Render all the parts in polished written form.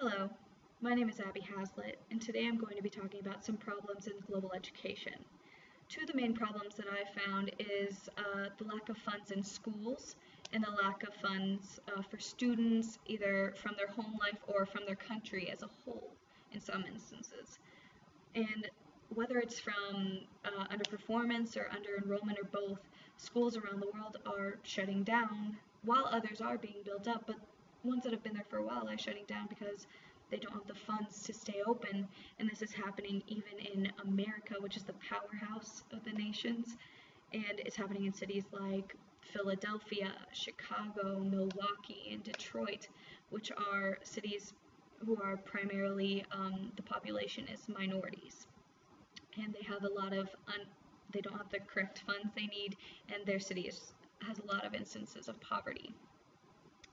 Hello, my name is Abby Hazlett, and today I'm going to be talking about some problems in global education. Two of the main problems that I found is the lack of funds in schools and the lack of funds for students, either from their home life or from their country as a whole, in some instances. And whether it's from underperformance or under-enrollment or both, schools around the world are shutting down while others are being built up, but ones that have been there for a while are shutting down because they don't have the funds to stay open. And this is happening even in America, which is the powerhouse of the nations, and it's happening in cities like Philadelphia, Chicago, Milwaukee, and Detroit, which are cities who are primarily the population is minorities, and they have a lot of they don't have the correct funds they need, and their city has a lot of instances of poverty.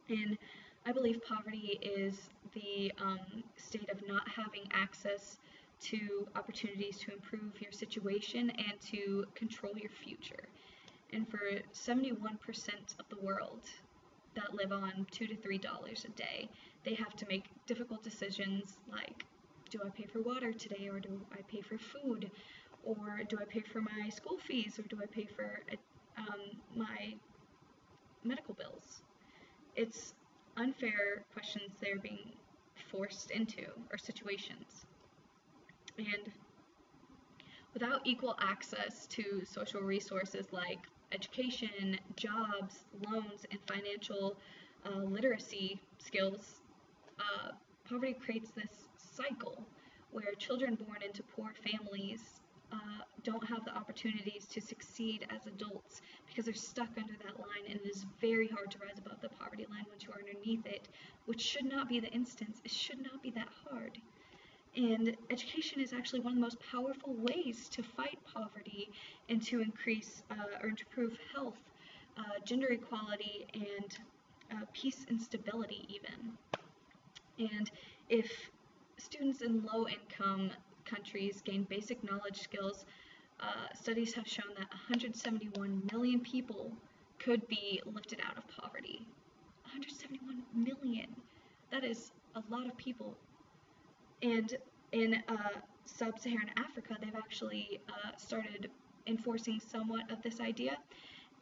And I believe poverty is the state of not having access to opportunities to improve your situation and to control your future. And for 71% of the world that live on $2 to $3 a day, they have to make difficult decisions like, do I pay for water today, or do I pay for food, or do I pay for my school fees, or do I pay for my medical bills? It's unfair questions they're being forced into, or situations. And without equal access to social resources like education, jobs, loans, and financial literacy skills, poverty creates this cycle where children born into poor families don't have the opportunities to succeed as adults because they're stuck under that line, and it is very hard to rise above the poverty line once you are underneath it, which should not be the instance. It should not be that hard. And education is actually one of the most powerful ways to fight poverty and to increase or improve health, gender equality, and peace and stability even. And if students in low-income countries gain basic knowledge skills, studies have shown that 171 million people could be lifted out of poverty. 171 million. That is a lot of people. And in sub-Saharan Africa, they've actually started enforcing somewhat of this idea,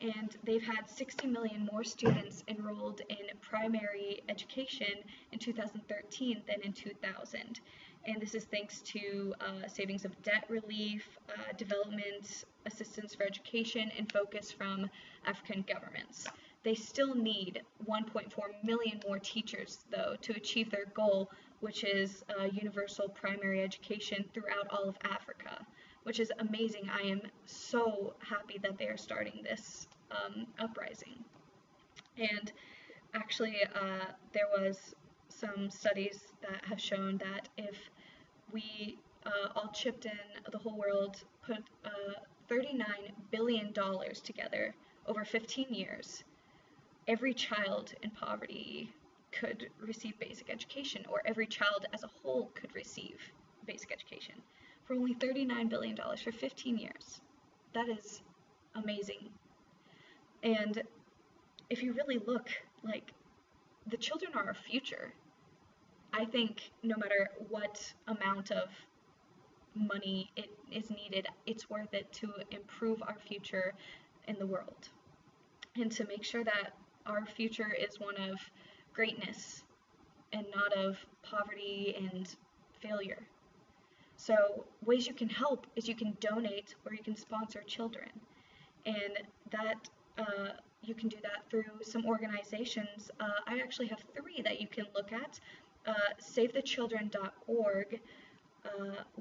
and they've had 60 million more students enrolled in primary education in 2013 than in 2000. And this is thanks to savings of debt relief, development assistance for education, and focus from African governments. They still need 1.4 million more teachers, though, to achieve their goal, which is universal primary education throughout all of Africa, which is amazing. I am so happy that they are starting this uprising. And actually, there was some studies that have shown that if we all chipped in, the whole world put $39 billion together over 15 years, every child in poverty could receive basic education, or every child as a whole could receive basic education for only $39 billion for 15 years. That is amazing. And if you really look, like, the children are our future. I think no matter what amount of money it is needed, it's worth it to improve our future in the world and to make sure that our future is one of greatness and not of poverty and failure. So ways you can help is you can donate or you can sponsor children, and that you can do that through some organizations. I actually have 3 that you can look at: SaveTheChildren.org,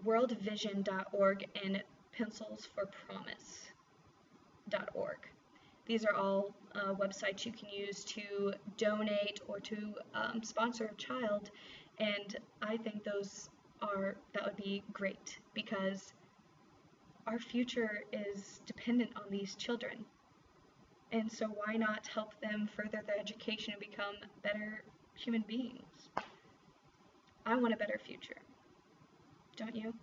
WorldVision.org, and PencilsForPromise.org. These are all websites you can use to donate or to sponsor a child, and I think that would be great, because our future is dependent on these children. And so why not help them further their education and become better human beings? I want a better future. Don't you?